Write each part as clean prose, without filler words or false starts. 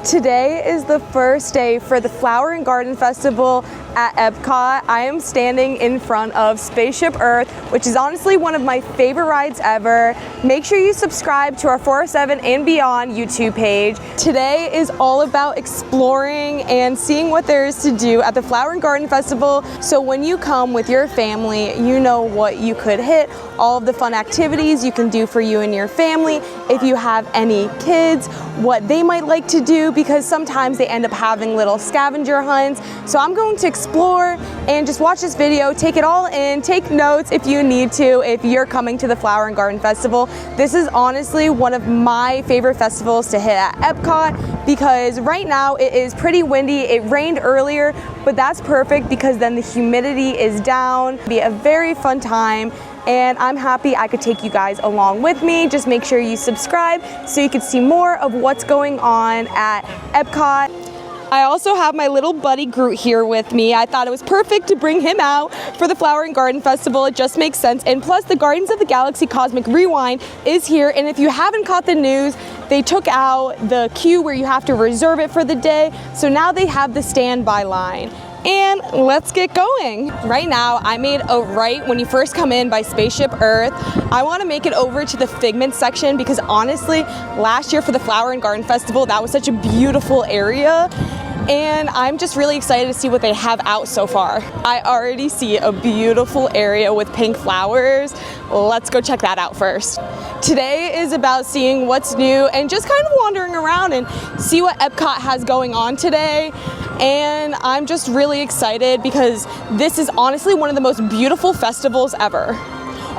Today is the first day for the Flower and Garden Festival at Epcot. I am standing in front of Spaceship Earth, which is honestly one of my favorite rides ever. Make sure you subscribe to our 407 and Beyond YouTube page. Today is all about exploring and seeing what there is to do at the Flower and Garden Festival. So when you come with your family, you know what you could hit, all of the fun activities you can do for you and your family. If you have any kids, what they might like to do, because sometimes they end up having little scavenger hunts. So I'm going to explore and just watch this video, take it all in, take notes if you need to, if you're coming to the Flower and Garden Festival. This is honestly one of my favorite festivals to hit at Epcot, because right now it is pretty windy. It rained earlier, but that's perfect because then the humidity is down. It'll be a very fun time, and I'm happy I could take you guys along with me. Just make sure you subscribe so you can see more of what's going on at Epcot. I also have my little buddy Groot here with me. I thought it was perfect to bring him out for the Flower and Garden Festival. It just makes sense. And plus, the Guardians of the Galaxy Cosmic Rewind is here. And if you haven't caught the news, they took out the queue where you have to reserve it for the day. So now they have the standby line. And let's get going. Right now, I made a right when you first come in by Spaceship Earth. I want to make it over to the Figment section because honestly, last year for the Flower and Garden Festival, that was such a beautiful area. And I'm just really excited to see what they have out so far. I already see a beautiful area with pink flowers. Let's go check that out first. Today is about seeing what's new and just kind of wandering around and see what Epcot has going on today. And I'm just really excited because this is honestly one of the most beautiful festivals ever.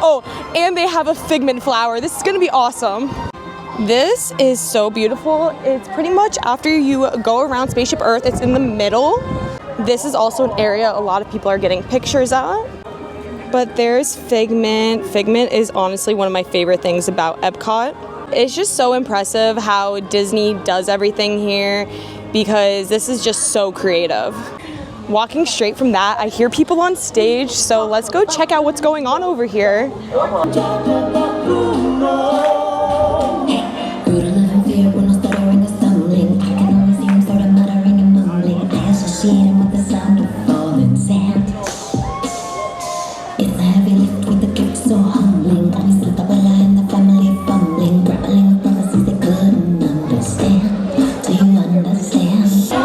Oh, and they have a Figment flower. This is gonna be awesome. This is so beautiful. It's pretty much after you go around Spaceship Earth, it's in the middle. This is also an area a lot of people are getting pictures at. But there's Figment. Figment is honestly one of my favorite things about Epcot. It's just so impressive how Disney does everything here, because this is just so creative. Walking straight from that, I hear people on stage, so let's go check out what's going on over here.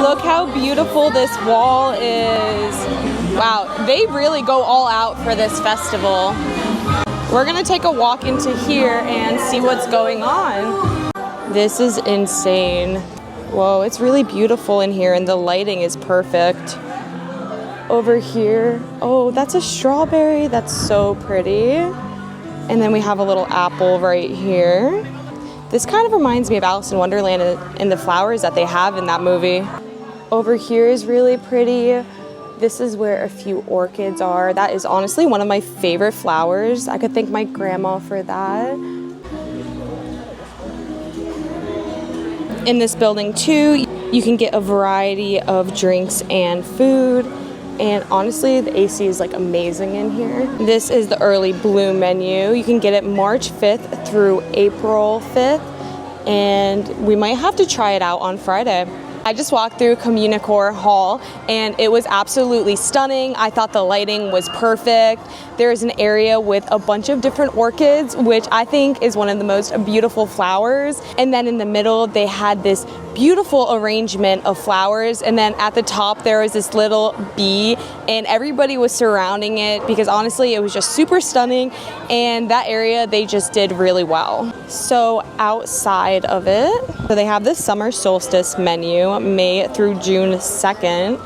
Look how beautiful this wall is. Wow, they really go all out for this festival. We're gonna take a walk into here and see what's going on. This is insane. Whoa, it's really beautiful in here and the lighting is perfect. Over here, oh, that's a strawberry. That's so pretty. And then we have a little apple right here. This kind of reminds me of Alice in Wonderland and the flowers that they have in that movie. Over here is really pretty. This is where a few orchids are. That is honestly one of my favorite flowers. I could thank my grandma for that. In this building too, you can get a variety of drinks and food. And honestly, the AC is like amazing in here. This is the early bloom menu. You can get it March 5th through April 5th. And we might have to try it out on Friday. I just walked through Communicore Hall and it was absolutely stunning. I thought the lighting was perfect. There's an area with a bunch of different orchids, which I think is one of the most beautiful flowers. And then in the middle, they had this beautiful arrangement of flowers. And then at the top, there was this little bee and everybody was surrounding it because honestly, it was just super stunning. And that area, they just did really well. So outside of it, so they have this summer solstice menu, May through June 2nd.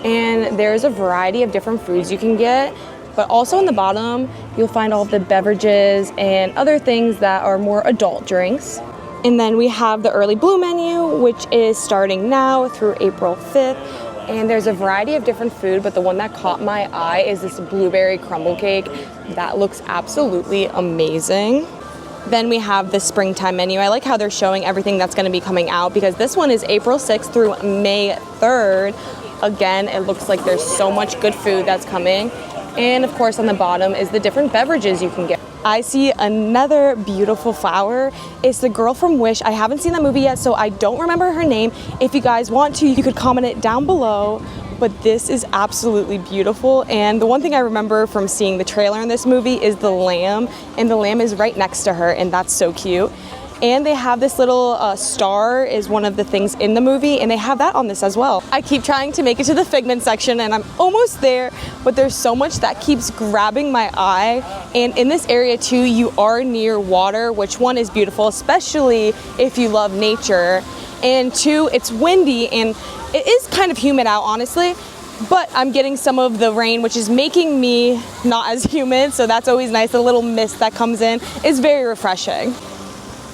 And there's a variety of different foods you can get. But also in the bottom, you'll find all of the beverages and other things that are more adult drinks. And then we have the early bloom menu, which is starting now through April 5th. And there's a variety of different food, but the one that caught my eye is this blueberry crumble cake. That looks absolutely amazing. Then we have the springtime menu. I like how they're showing everything that's gonna be coming out because this one is April 6th through May 3rd. Again, it looks like there's so much good food that's coming. And of course on the bottom is the different beverages you can get. I see another beautiful flower. It's the girl from Wish. I haven't seen that movie yet, so I don't remember her name. If you guys want to, you could comment it down below. But this is absolutely beautiful. And the one thing I remember from seeing the trailer in this movie is the lamb, and the lamb is right next to her, and that's so cute. And they have this little star is one of the things in the movie, and they have that on this as well. I keep trying to make it to the figment section, and I'm almost there, but there's so much that keeps grabbing my eye. And in this area too, you are near water, which one is beautiful, especially if you love nature. And two, it's windy, and it is kind of humid out, honestly, but I'm getting some of the rain, which is making me not as humid, so that's always nice. The little mist that comes in is very refreshing.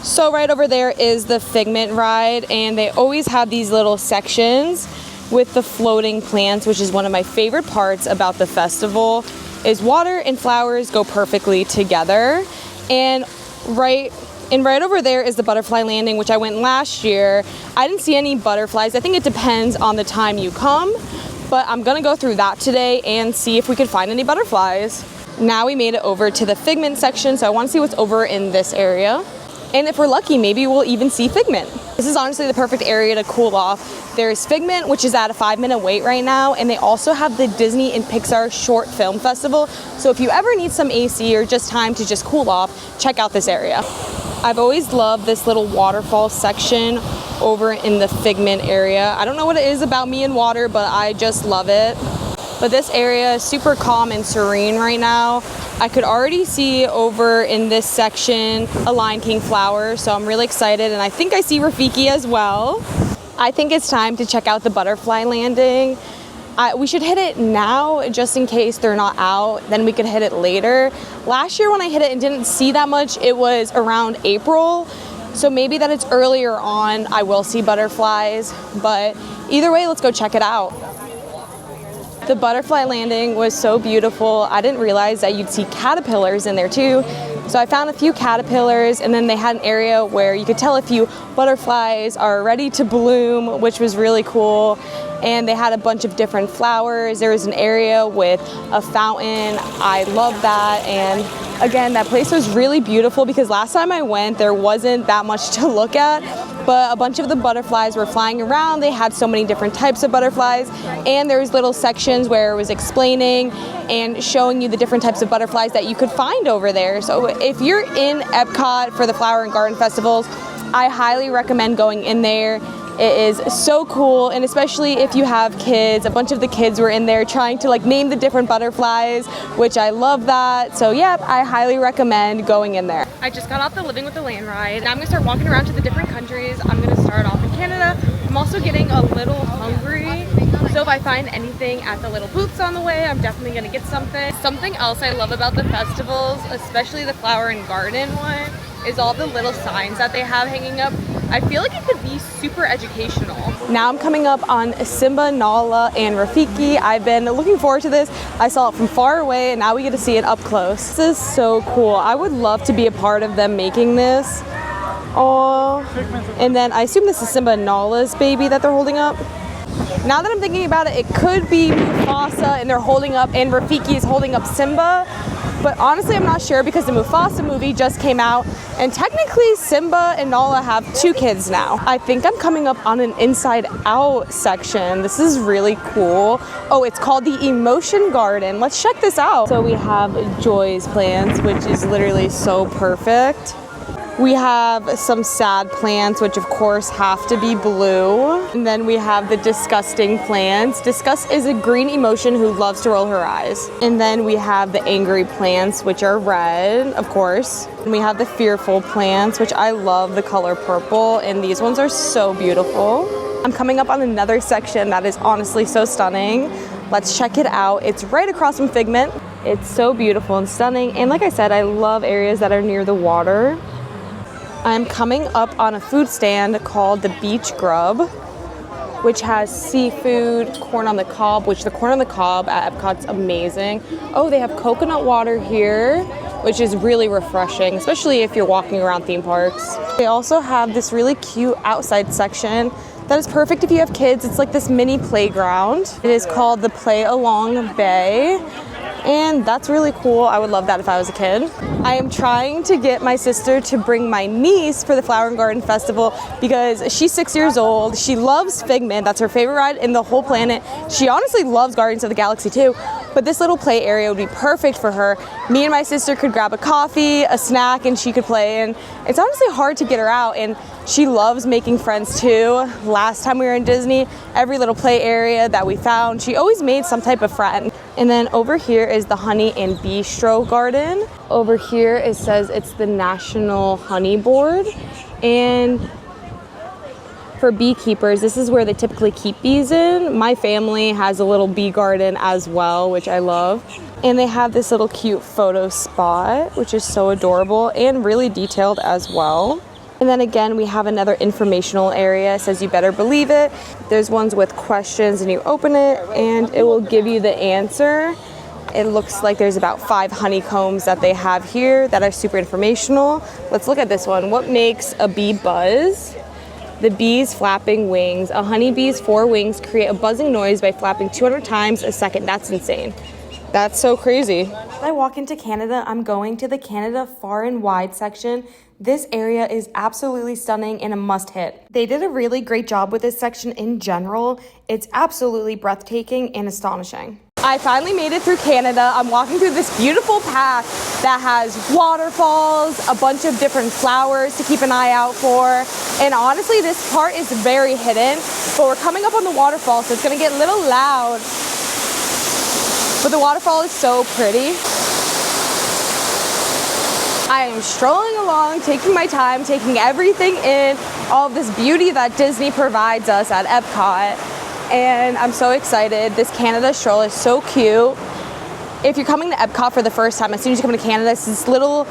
So right over there is the Figment ride, and they always have these little sections with the floating plants, which is one of my favorite parts about the festival, is water and flowers go perfectly together. And right over there is the butterfly landing, which I went last year. I didn't see any butterflies. I think it depends on the time you come, but I'm gonna go through that today and see if we could find any butterflies. Now we made it over to the Figment section, so I wanna see what's over in this area. And if we're lucky, maybe we'll even see Figment. This is honestly the perfect area to cool off. There's Figment, which is at a 5-minute wait right now, and they also have the Disney and Pixar Short Film Festival. So if you ever need some AC or just time to just cool off, check out this area. I've always loved this little waterfall section over in the Figment area. I don't know what it is about me and water, but I just love it. But this area is super calm and serene right now. I could already see over in this section a Lion King flower, so I'm really excited, and I think I see Rafiki as well. I think it's time to check out the butterfly landing. We should hit it now just in case they're not out, then we could hit it later. Last year when I hit it and didn't see that much, it was around April, so maybe that it's earlier on I will see butterflies, but either way, let's go check it out. The butterfly landing was so beautiful. I didn't realize that you'd see caterpillars in there too. So I found a few caterpillars, and then they had an area where you could tell a few butterflies are ready to bloom, which was really cool. And they had a bunch of different flowers. There was an area with a fountain. I love that. And again, that place was really beautiful because last time I went, there wasn't that much to look at, but a bunch of the butterflies were flying around. They had so many different types of butterflies, and there was little sections where it was explaining and showing you the different types of butterflies that you could find over there. So if you're in Epcot for the Flower and Garden Festivals, I highly recommend going in there. It is so cool, and especially if you have kids. A bunch of the kids were in there trying to name the different butterflies, which I love that. So yeah, I highly recommend going in there. I just got off the Living with the Land ride. Now I'm gonna start walking around to the different countries. I'm gonna start off in Canada. I'm also getting a little hungry, so if I find anything at the little booths on the way, I'm definitely gonna get something. Something else I love about the festivals, especially the Flower and Garden one, is all the little signs that they have hanging up. I feel like it could be super educational. Now I'm coming up on Simba, Nala, and Rafiki. I've been looking forward to this. I saw it from far away, and now we get to see it up close. This is so cool. I would love to be a part of them making this. Oh, and then I assume this is Simba and Nala's baby that they're holding up. Now that I'm thinking about it, it could be Mufasa and they're holding up, and Rafiki is holding up Simba. But honestly, I'm not sure because the Mufasa movie just came out, and technically Simba and Nala have 2 kids now. I think I'm coming up on an inside out section. This is really cool. Oh, it's called the Emotion Garden. Let's check this out. So we have Joy's plants, which is literally so perfect. We have some sad plants, which of course have to be blue. And then we have the disgusting plants. Disgust is a green emotion who loves to roll her eyes. And then we have the angry plants, which are red, of course. And we have the fearful plants, which I love the color purple. And these ones are so beautiful. I'm coming up on another section that is honestly so stunning. Let's check it out. It's right across from Figment. It's so beautiful and stunning. And like I said, I love areas that are near the water. I'm coming up on a food stand called the Beach Grub, which has seafood, corn on the cob, which the corn on the cob at Epcot's amazing. Oh, they have coconut water here, which is really refreshing, especially if you're walking around theme parks. They also have this really cute outside section that is perfect if you have kids. It's like this mini playground. It is called the Play Along Bay. And that's really cool. I would love that if I was a kid. I am trying to get my sister to bring my niece for the Flower and Garden Festival because she's 6 years old. She loves Figment. That's her favorite ride in the whole planet. She honestly loves Guardians of the Galaxy too, but this little play area would be perfect for her. Me and my sister could grab a coffee, a snack, and she could play. And it's honestly hard to get her out, and she loves making friends too. Last time we were in Disney, every little play area that we found, she always made some type of friend. And then over here is the Honey and Bistro Garden. Over here it says it's the National Honey Board. And for beekeepers, this is where they typically keep bees in. My family has a little bee garden as well, which I love. And they have this little cute photo spot, which is so adorable and really detailed as well. And then again, we have another informational area. It says you better believe it. There's ones with questions, and you open it and it will give you the answer. It looks like there's about 5 honeycombs that they have here that are super informational. Let's look at this one. What makes a bee buzz? The bee's flapping wings. A honeybee's 4 wings create a buzzing noise by flapping 200 times a second. That's insane. That's so crazy. When I walk into Canada, I'm going to the Canada Far and Wide section. This area is absolutely stunning and a must hit. They did a really great job with this section in general. It's absolutely breathtaking and astonishing. I finally made it through Canada. I'm walking through this beautiful path that has waterfalls, a bunch of different flowers to keep an eye out for. And honestly, this part is very hidden, but we're coming up on the waterfall, so it's gonna get a little loud. But the waterfall is so pretty. I am strolling along, taking my time, taking everything in, all of this beauty that Disney provides us at Epcot. And I'm so excited. This Canada stroll is so cute. If you're coming to Epcot for the first time, as soon as you come to Canada, it's this little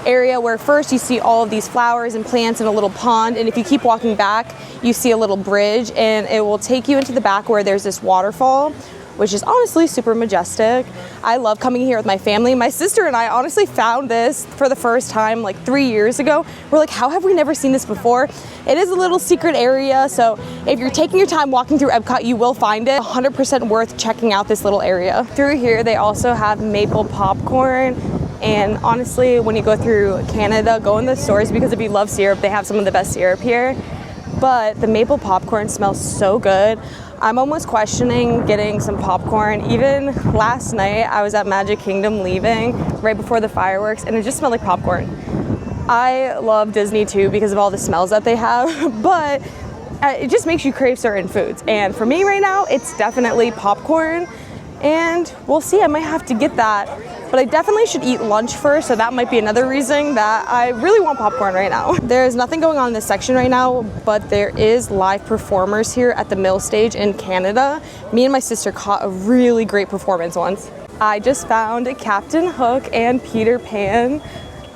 area where first you see all of these flowers and plants and a little pond. And if you keep walking back, you see a little bridge, and it will take you into the back where there's this waterfall, which is honestly super majestic. I love coming here with my family. My sister and I honestly found this for the first time like 3 years ago. We're like, how have we never seen this before? It is a little secret area, so if you're taking your time walking through Epcot, you will find it. 100% worth checking out this little area. Through here, they also have maple popcorn. And honestly, when you go through Canada, go in the stores, because if you love syrup, they have some of the best syrup here. But the maple popcorn smells so good. I'm almost questioning getting some popcorn. Even last night, I was at Magic Kingdom leaving right before the fireworks, and it just smelled like popcorn. I love Disney too because of all the smells that they have, but it just makes you crave certain foods. And for me right now, it's definitely popcorn, and we'll see, I might have to get that. But I definitely should eat lunch first, so that might be another reason that I really want popcorn right now. There's nothing going on in this section right now, but there is live performers here at the Mill Stage in Canada. Me and my sister caught a really great performance once. I just found Captain Hook and Peter Pan.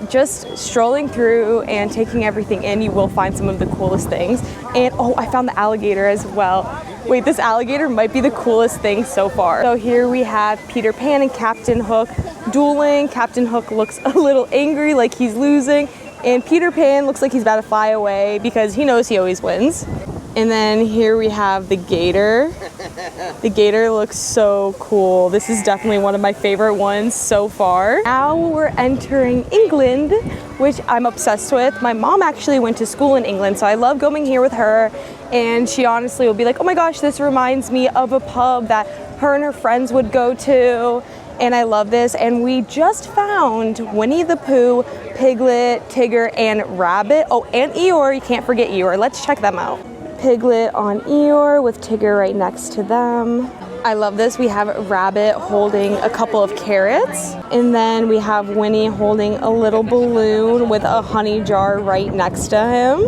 Just strolling through and taking everything in, you will find some of the coolest things. And oh, I found the alligator as well. Wait, this alligator might be the coolest thing so far. So here we have Peter Pan and Captain Hook dueling. Captain Hook looks a little angry, like he's losing, and Peter Pan looks like he's about to fly away because he knows he always wins. And then here we have the gator. The gator looks so cool. This is definitely one of my favorite ones so far. Now we're entering England, which I'm obsessed with. My mom actually went to school in England, so I love going here with her. And she honestly will be like, oh my gosh, this reminds me of a pub that her and her friends would go to. And I love this. And we just found Winnie the Pooh, Piglet, Tigger, and Rabbit. Oh, and Eeyore. You can't forget Eeyore. Let's check them out. Piglet on Eeyore with Tigger right next to them. I love this. We have Rabbit holding a couple of carrots, and then we have Winnie holding a little balloon with a honey jar right next to him.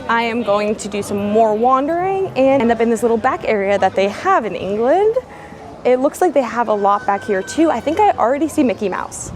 I am going to do some more wandering and end up in this little back area that they have in England. It looks like they have a lot back here too. I think I already see Mickey Mouse.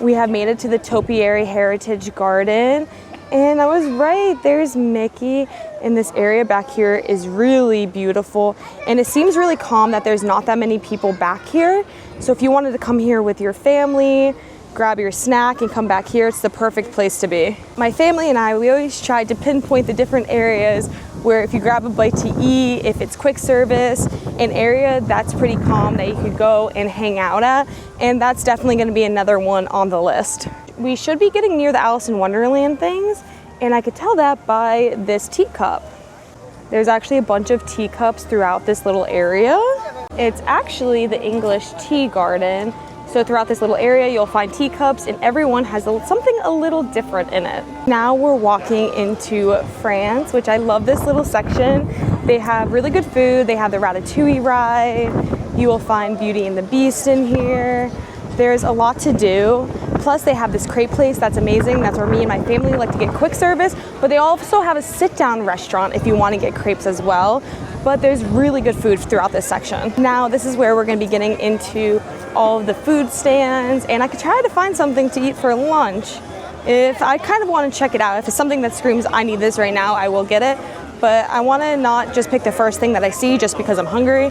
We have made it to the Topiary Heritage Garden. And I was right, there's Mickey. And this area back here is really beautiful. And it seems really calm that there's not that many people back here. So if you wanted to come here with your family, grab your snack and come back here, it's the perfect place to be. My family and I, we always tried to pinpoint the different areas where if you grab a bite to eat, if it's quick service, an area that's pretty calm that you could go and hang out at, and that's definitely going to be another one on the list. We should be getting near the Alice in Wonderland things, and I could tell that by this teacup. There's actually a bunch of teacups throughout this little area. It's actually the English tea garden. So throughout this little area, you'll find teacups, and everyone has something a little different in it. Now we're walking into France, which I love this little section. They have really good food. They have the Ratatouille ride. You will find Beauty and the Beast in here. There's a lot to do. Plus they have this crepe place that's amazing. That's where me and my family like to get quick service, but they also have a sit-down restaurant if you want to get crepes as well. But there's really good food throughout this section. Now this is where we're going to be getting into all of the food stands, and I could try to find something to eat for lunch. If I kind of want to check it out, if it's something that screams I need this right now, I will get it. But I want to not just pick the first thing that I see just because I'm hungry.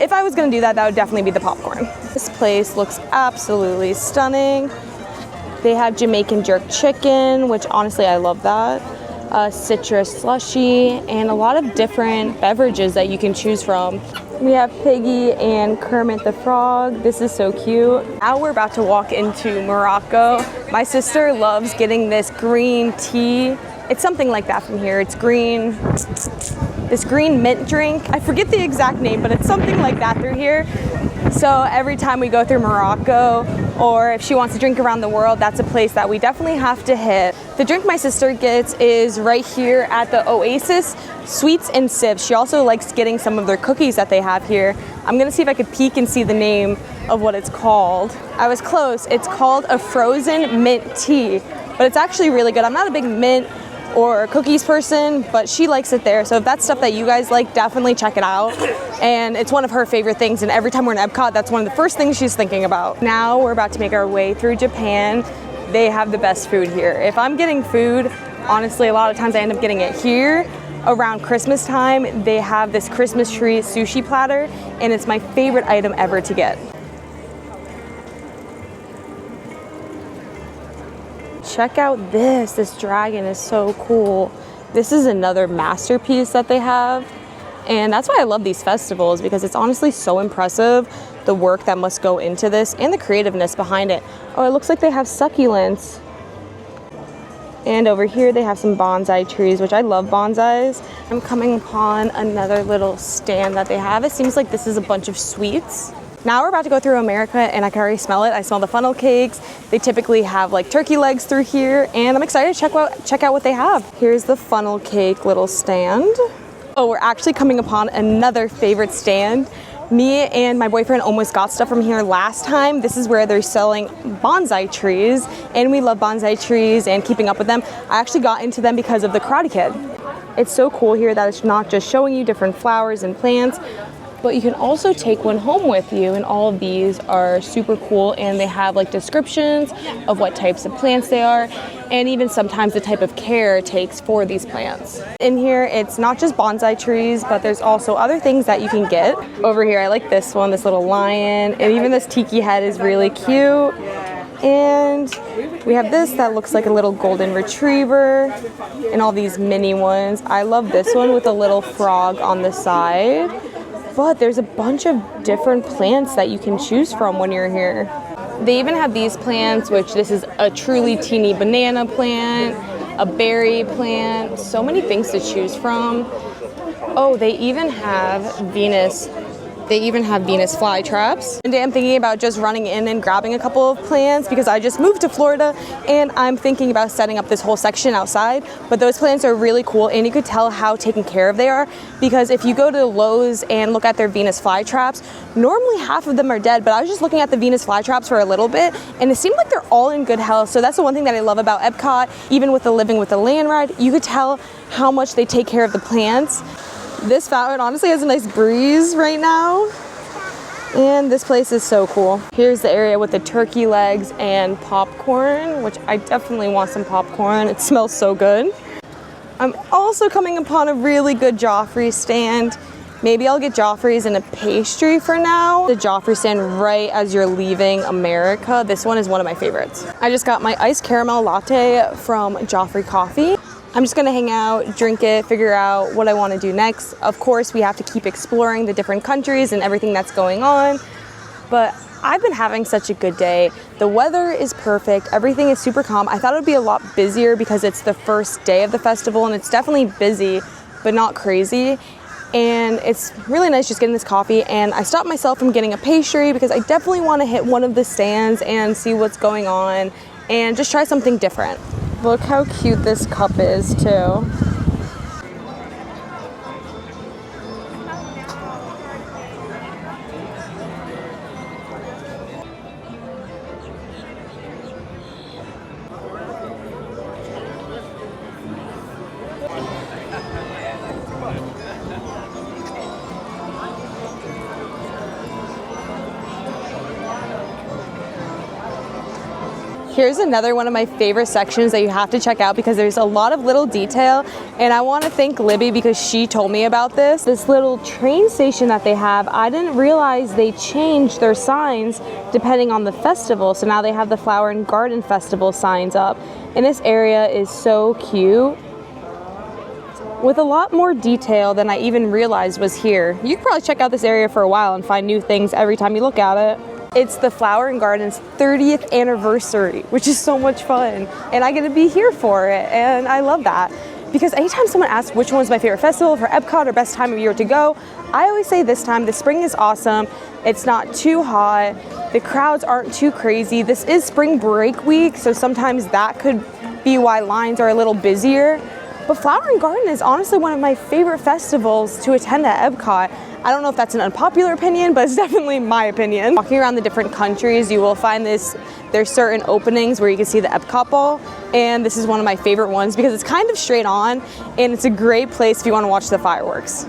If I was going to do that, that would definitely be the popcorn. This place looks absolutely stunning. They have Jamaican jerk chicken, which honestly I love that. Citrus slushy, and a lot of different beverages that you can choose from. We have Piggy and Kermit the Frog. This is so cute. Now we're about to walk into Morocco. My sister loves getting this green tea. It's something like that from here. It's green, this green mint drink. I forget the exact name, but it's something like that through here. So every time we go through Morocco, or if she wants to drink around the world, that's a place that we definitely have to hit. The drink my sister gets is right here at the Oasis Sweets and Sips. She also likes getting some of their cookies that they have here. I'm gonna see if I could peek and see the name of what it's called. I was close. It's called a frozen mint tea, but it's actually really good. I'm not a big mint or cookies person, but she likes it there. So if that's stuff that you guys like, definitely check it out. And it's one of her favorite things, and every time we're in Epcot, that's one of the first things she's thinking about. Now we're about to make our way through Japan. They have the best food here. If I'm getting food, honestly, a lot of times I end up getting it here. Around Christmas time, they have this Christmas tree sushi platter, and it's my favorite item ever to get. Check out this. This dragon is so cool. This is another masterpiece that they have. And that's why I love these festivals, because it's honestly so impressive, the work that must go into this and the creativeness behind it. Oh, it looks like they have succulents. And over here they have some bonsai trees, which I love bonsais. I'm coming upon another little stand that they have. It seems like this is a bunch of sweets. Now we're about to go through America, and I can already smell it. I smell the funnel cakes. They typically have like turkey legs through here, and I'm excited to check out what they have. Here's the funnel cake little stand. Oh, we're actually coming upon another favorite stand. Me and my boyfriend almost got stuff from here last time. This is where they're selling bonsai trees, and we love bonsai trees and keeping up with them. I actually got into them because of the Karate Kid. It's so cool here that it's not just showing you different flowers and plants, but you can also take one home with you, and all of these are super cool, and they have like descriptions of what types of plants they are, and even sometimes the type of care it takes for these plants. In here, it's not just bonsai trees, but there's also other things that you can get. Over here, I like this one, this little lion, and even this tiki head is really cute. And we have this that looks like a little golden retriever, and all these mini ones. I love this one with a little frog on the side. But there's a bunch of different plants that you can choose from when you're here. They even have these plants, which this is a truly teeny banana plant, a berry plant, so many things to choose from. Oh, they even have Venus flytraps. And I'm thinking about just running in and grabbing a couple of plants because I just moved to Florida and I'm thinking about setting up this whole section outside. But those plants are really cool, and you could tell how taken care of they are, because if you go to Lowe's and look at their Venus flytraps, normally half of them are dead, but I was just looking at the Venus flytraps for a little bit and it seemed like they're all in good health. So that's the one thing that I love about Epcot. Even with the Living with the Land ride, you could tell how much they take care of the plants. This fountain honestly has a nice breeze right now, and this place is so cool. Here's the area with the turkey legs and popcorn, which I definitely want some popcorn. It smells so good. I'm also coming upon a really good Joffrey stand. Maybe I'll get Joffrey's and a pastry for now. The Joffrey stand right as you're leaving America. This one is one of my favorites. I just got my iced caramel latte from Joffrey Coffee. I'm just gonna hang out, drink it, figure out what I want to do next. Of course, we have to keep exploring the different countries and everything that's going on, but I've been having such a good day. The weather is perfect, everything is super calm. I thought it would be a lot busier because it's the first day of the festival, and it's definitely busy, but not crazy. And it's really nice just getting this coffee, and I stopped myself from getting a pastry because I definitely want to hit one of the stands and see what's going on and just try something different. Look how cute this cup is too. Here's another one of my favorite sections that you have to check out because there's a lot of little detail, and I want to thank Libby because she told me about this. This little train station that they have, I didn't realize they changed their signs depending on the festival. So now they have the Flower and Garden Festival signs up, and this area is so cute with a lot more detail than I even realized was here. You could probably check out this area for a while and find new things every time you look at it. It's the Flower and Garden's 30th anniversary, which is so much fun. And I get to be here for it, and I love that. Because anytime someone asks which one's my favorite festival for Epcot or best time of year to go, I always say this time. The spring is awesome. It's not too hot. The crowds aren't too crazy. This is spring break week, so sometimes that could be why lines are a little busier. But Flower and Garden is honestly one of my favorite festivals to attend at Epcot. I don't know if that's an unpopular opinion, but it's definitely my opinion. Walking around the different countries, you will find there's certain openings where you can see the Epcot ball, and this is one of my favorite ones because it's kind of straight on, and it's a great place if you want to watch the fireworks.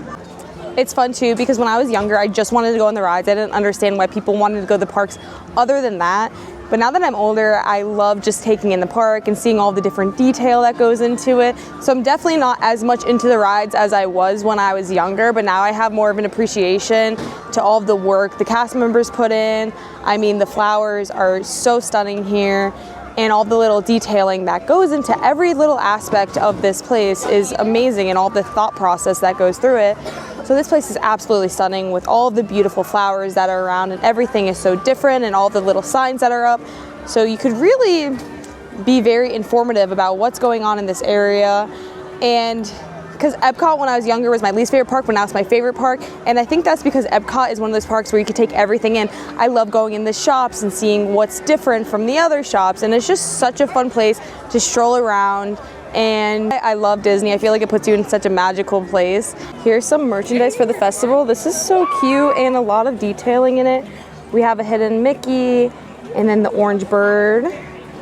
It's fun too because when I was younger, I just wanted to go on the rides. I didn't understand why people wanted to go to the parks other than that. But now that I'm older, I love just taking in the park and seeing all the different detail that goes into it. So I'm definitely not as much into the rides as I was when I was younger, but now I have more of an appreciation to all of the work the cast members put in. I mean, the flowers are so stunning here, and all the little detailing that goes into every little aspect of this place is amazing, and all the thought process that goes through it. So this place is absolutely stunning with all of the beautiful flowers that are around, and everything is so different, and all the little signs that are up. So you could really be very informative about what's going on in this area. And because Epcot when I was younger was my least favorite park, but now it's my favorite park. And I think that's because Epcot is one of those parks where you can take everything in. I love going in the shops and seeing what's different from the other shops. And it's just such a fun place to stroll around. And I love Disney. I feel like it puts you in such a magical place. Here's some merchandise for the festival. This is so cute and a lot of detailing in it. We have a hidden Mickey and then the orange bird.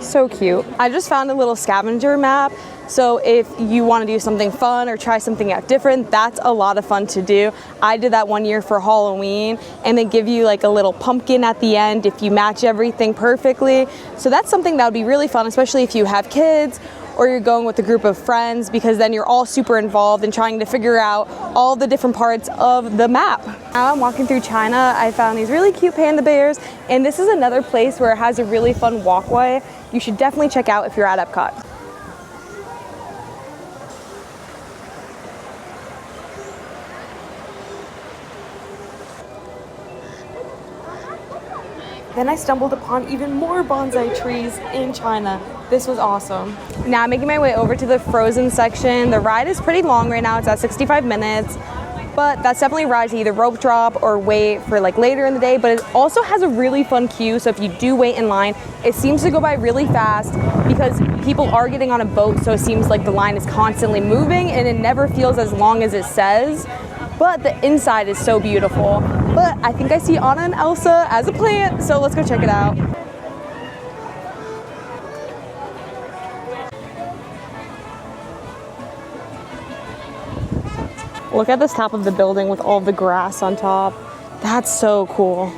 So cute. I just found a little scavenger map. So if you want to do something fun or try something out different, that's a lot of fun to do. I did that one year for Halloween, and they give you like a little pumpkin at the end if you match everything perfectly. So that's something that would be really fun, especially if you have kids or you're going with a group of friends, because then you're all super involved in trying to figure out all the different parts of the map. Now I'm walking through China. I found these really cute panda bears, and this is another place where it has a really fun walkway. You should definitely check out if you're at Epcot. Then I stumbled upon even more bonsai trees in China. This was awesome. Now I'm making my way over to the Frozen section. The ride is pretty long right now. It's at 65 minutes, but that's definitely a ride to either rope drop or wait for like later in the day. But it also has a really fun queue. So if you do wait in line, it seems to go by really fast because people are getting on a boat. So it seems like the line is constantly moving and it never feels as long as it says. But the inside is so beautiful. But I think I see Anna and Elsa as a plant, so let's go check it out. Look at this top of the building with all the grass on top. That's so cool.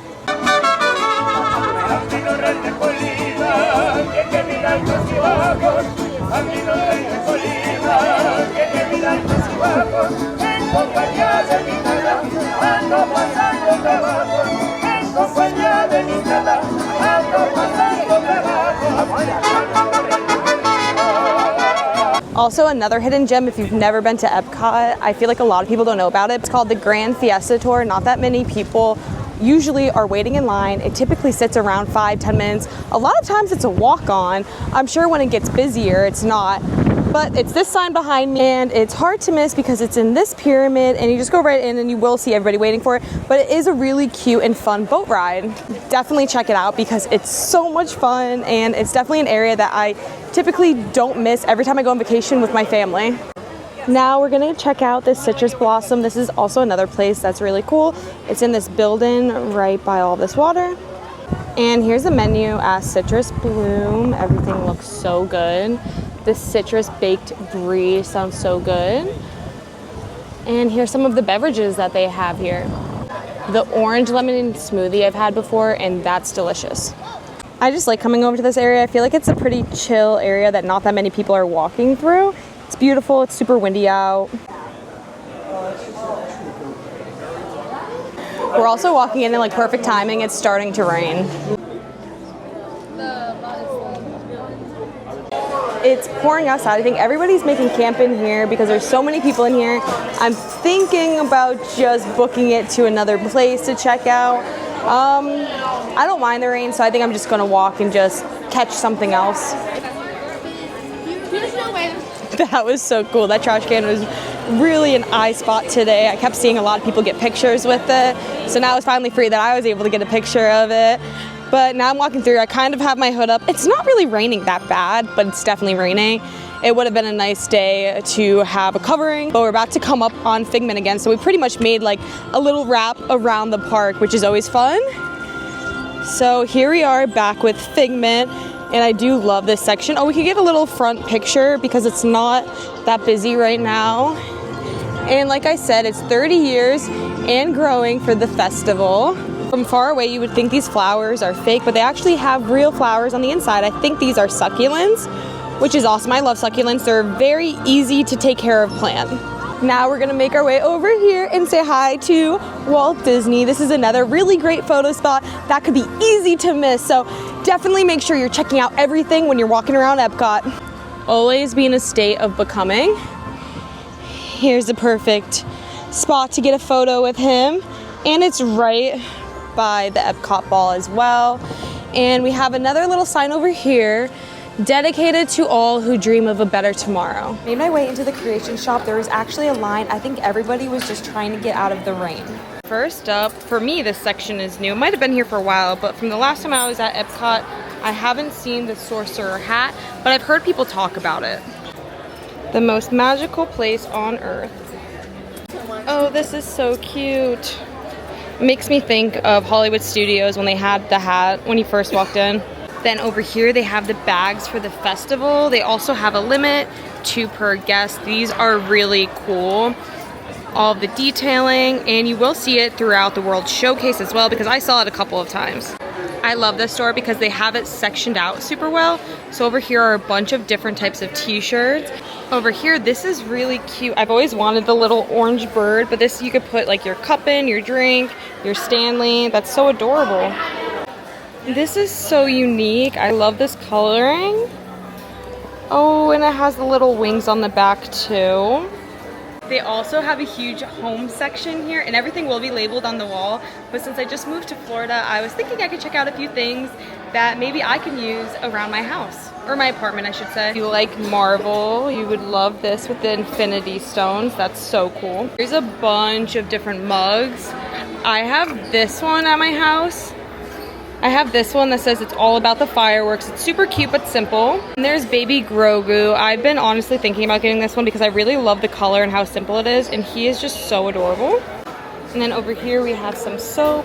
Also, another hidden gem, if you've never been to Epcot, I feel like a lot of people don't know about it. It's called the Grand Fiesta Tour. Not that many people usually are waiting in line. It typically sits around 5-10 minutes. A lot of times it's a walk-on. I'm sure when it gets busier, it's not. But it's this sign behind me, and it's hard to miss because it's in this pyramid, and you just go right in and you will see everybody waiting for it. But it is a really cute and fun boat ride. Definitely check it out because it's so much fun, and it's definitely an area that I typically don't miss every time I go on vacation with my family. Now we're gonna check out this citrus blossom. This is also another place that's really cool. It's in this building right by all this water. And here's the menu as citrus bloom. Everything looks so good. This citrus baked brie sounds so good. And here's some of the beverages that they have here. The orange lemonade smoothie I've had before, and that's delicious. I just like coming over to this area. I feel like it's a pretty chill area that not that many people are walking through. It's beautiful, it's super windy out. We're also walking in like perfect timing. It's starting to rain. It's pouring outside. I think everybody's making camp in here because there's so many people in here. I'm thinking about just booking it to another place to check out. I don't mind the rain, so I think I'm just gonna walk and just catch something else. That was so cool. That trash can was really an eye spot today. I kept seeing a lot of people get pictures with it. So now it's finally free that I was able to get a picture of it. But now I'm walking through, I kind of have my hood up. It's not really raining that bad, but it's definitely raining. It would have been a nice day to have a covering, but we're about to come up on Figment again. So we pretty much made like a little wrap around the park, which is always fun. So here we are back with Figment, and I do love this section. Oh, we could get a little front picture because it's not that busy right now. And like I said, it's 30 years and growing for the festival. From far away, you would think these flowers are fake, but they actually have real flowers on the inside. I think these are succulents, which is awesome. I love succulents. They're a very easy to take care of plant. Now we're gonna make our way over here and say hi to Walt Disney. This is another really great photo spot that could be easy to miss. So definitely make sure you're checking out everything when you're walking around Epcot. Always be in a state of becoming. Here's the perfect spot to get a photo with him. And it's right by the Epcot ball as well. And we have another little sign over here dedicated to all who dream of a better tomorrow. Made my way into the creation shop. There was actually a line. I think everybody was just trying to get out of the rain. First up, for me, this section is new. It might have been here for a while, but from the last time I was at Epcot, I haven't seen the sorcerer hat, but I've heard people talk about it. The most magical place on earth. Oh, this is so cute. It makes me think of Hollywood Studios when they had the hat when you first walked in. Then over here they have the bags for the festival. They also have a limit, 2 per guest. These are really cool. All of the detailing, and you will see it throughout the World Showcase as well because I saw it a couple of times. I love this store because they have it sectioned out super well. So over here are a bunch of different types of t-shirts. Over here, this is really cute. I've always wanted the little orange bird, but this you could put like your cup in, your drink, your Stanley. That's so adorable. This is so unique. I love this coloring. Oh, and it has the little wings on the back too. They also have a huge home section here, and everything will be labeled on the wall. But since I just moved to Florida, I was thinking I could check out a few things that maybe I can use around my house, or my apartment, I should say. If you like Marvel, you would love this with the Infinity Stones. That's so cool. There's a bunch of different mugs. I have this one at my house. I have this one that says it's all about the fireworks. It's super cute but simple. And there's Baby Grogu. I've been honestly thinking about getting this one because I really love the color and how simple it is, and he is just so adorable. And then over here we have some soap,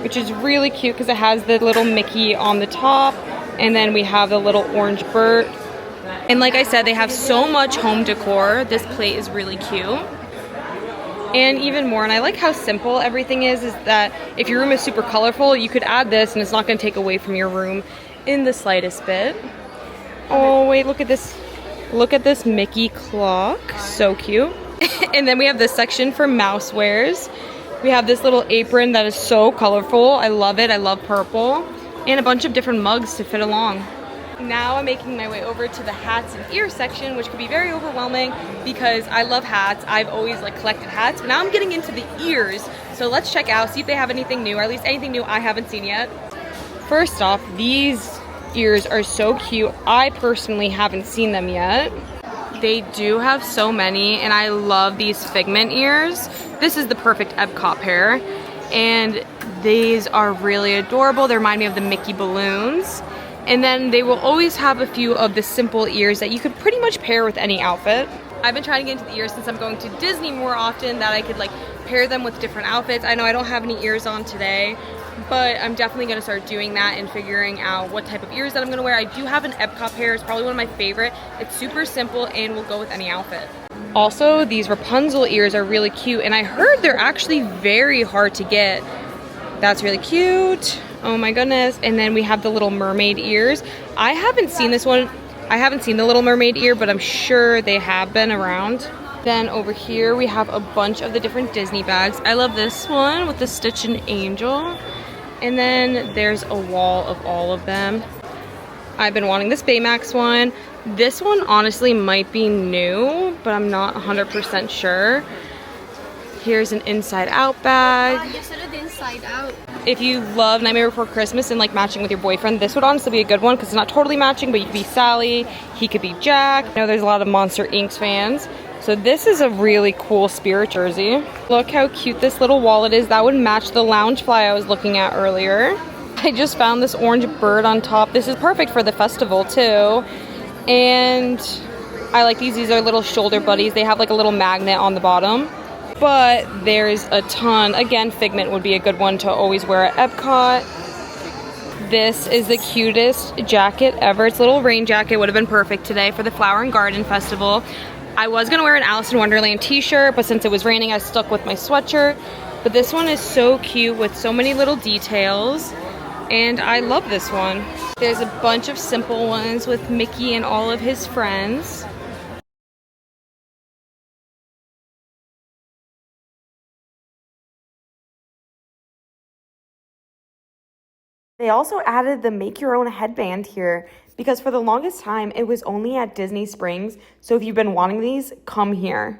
which is really cute because it has the little Mickey on the top, and then we have the little orange bird. And like I said, they have so much home decor. This plate is really cute. And even more, and I like how simple everything is that if your room is super colorful, you could add this and it's not going to take away from your room in the slightest bit. Oh, wait, look at this. Look at this Mickey clock. So cute. And then we have this section for mousewares. We have this little apron that is so colorful. I love it. I love purple. And a bunch of different mugs to fit along. Now I'm making my way over to the hats and ears section, which could be very overwhelming because I love hats. I've always like collected hats, but now I'm getting into the ears. So let's check out, see if they have anything new, or at least anything new I haven't seen yet. First off, these ears are so cute. I personally haven't seen them yet. They do have so many, and I love these figment ears. This is the perfect Epcot pair, and these are really adorable. They remind me of the Mickey balloons. And then they will always have a few of the simple ears that you could pretty much pair with any outfit. I've been trying to get into the ears since I'm going to Disney more often, that I could like pair them with different outfits. I know I don't have any ears on today, but I'm definitely gonna start doing that and figuring out what type of ears that I'm gonna wear. I do have an Epcot pair. It's probably one of my favorite. It's super simple and will go with any outfit. Also, these Rapunzel ears are really cute, and I heard they're actually very hard to get. That's really cute. Oh my goodness. And then we have the Little Mermaid ears. I haven't seen this one. I haven't seen the Little Mermaid ear, but I'm sure they have been around. Then over here we have a bunch of the different Disney bags. I love this one with the Stitch and Angel. And then there's a wall of all of them. I've been wanting this Baymax one. This one honestly might be new, but I'm not 100% sure. Here's an Inside Out bag. Inside Out. If you love Nightmare Before Christmas and like matching with your boyfriend, this would honestly be a good one because it's not totally matching, but you could be Sally, he could be Jack. I know there's a lot of Monster Inc. fans. So this is a really cool Spirit jersey. Look how cute this little wallet is. That would match the Loungefly I was looking at earlier. I just found this orange bird on top. This is perfect for the festival too. And I like these. These are little shoulder buddies. They have like a little magnet on the bottom. But there's a ton. Again, Figment would be a good one to always wear at Epcot. This is the cutest jacket ever. It's a little rain jacket. Would have been perfect today for the Flower and Garden Festival. I was gonna wear an Alice in Wonderland t-shirt, but since it was raining, I stuck with my sweatshirt. But this one is so cute with so many little details, and I love this one. There's a bunch of simple ones with Mickey and all of his friends. They also added the make your own headband here because for the longest time it was only at Disney Springs. So if you've been wanting these, come here.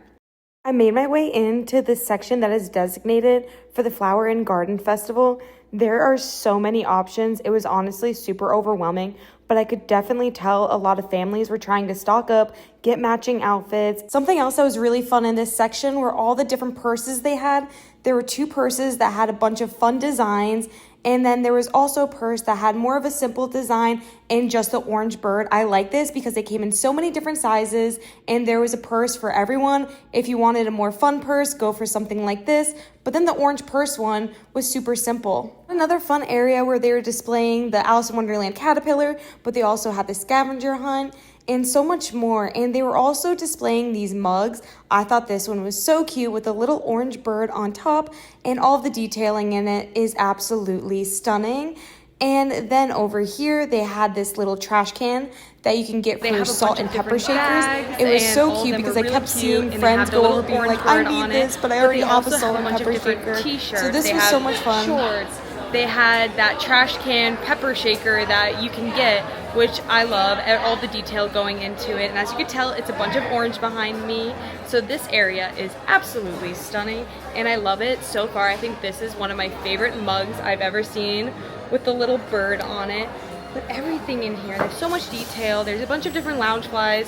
I made my way into this section that is designated for the Flower and Garden Festival. There are so many options. It was honestly super overwhelming, but I could definitely tell a lot of families were trying to stock up, get matching outfits. Something else that was really fun in this section were all the different purses they had. There were 2 purses that had a bunch of fun designs, and then there was also a purse that had more of a simple design and just the orange bird. I like this because they came in so many different sizes, and there was a purse for everyone. If you wanted a more fun purse, go for something like this. But then the orange purse one was super simple. Another fun area where they were displaying the Alice in Wonderland caterpillar, but they also had the scavenger hunt and so much more. And they were also displaying these mugs. I thought this one was so cute with a little orange bird on top, and all of the detailing in it is absolutely stunning. And then over here, they had this little trash can that you can get for salt and pepper shakers. It was so cute because I kept seeing friends go over being like, I need this, but I already have a salt and pepper shaker. So this was so much fun. Shorts. They had that trash can pepper shaker that you can get, which I love, and all the detail going into it. And as you can tell, it's a bunch of orange behind me. So this area is absolutely stunning, and I love it so far. I think this is one of my favorite mugs I've ever seen with the little bird on it. But everything in here, there's so much detail. There's a bunch of different Loungeflies.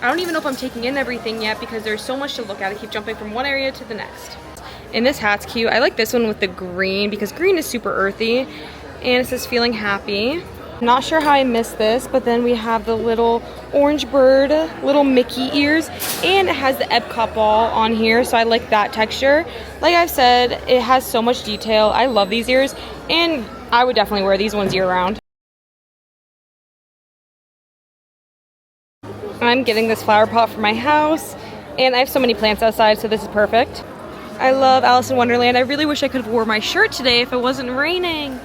I don't even know if I'm taking in everything yet because there's so much to look at. I keep jumping from one area to the next. And this hat's cute. I like this one with the green because green is super earthy, and it says feeling happy. Not sure how I missed this, but then we have the little orange bird, little Mickey ears, and it has the Epcot ball on here, so I like that texture. Like I've said, it has so much detail. I love these ears, and I would definitely wear these ones year round. I'm getting this flower pot for my house, and I have so many plants outside, so this is perfect. I love Alice in Wonderland. I really wish I could have wore my shirt today if it wasn't raining.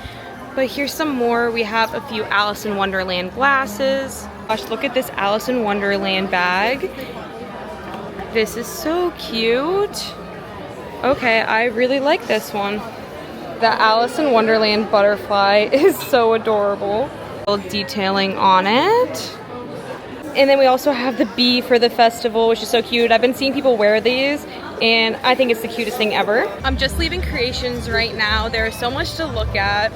But here's some more. We have a few Alice in Wonderland glasses. Gosh, look at this Alice in Wonderland bag. This is so cute. Okay, I really like this one. The Alice in Wonderland butterfly is so adorable. detailing on it. And then we also have the bee for the festival, which is so cute. I've been seeing people wear these, and I think it's the cutest thing ever. I'm just leaving Creations right now. There's so much to look at,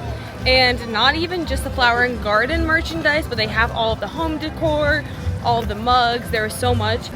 and not even just the flower and garden merchandise, but they have all of the home decor, all of the mugs. There's so much.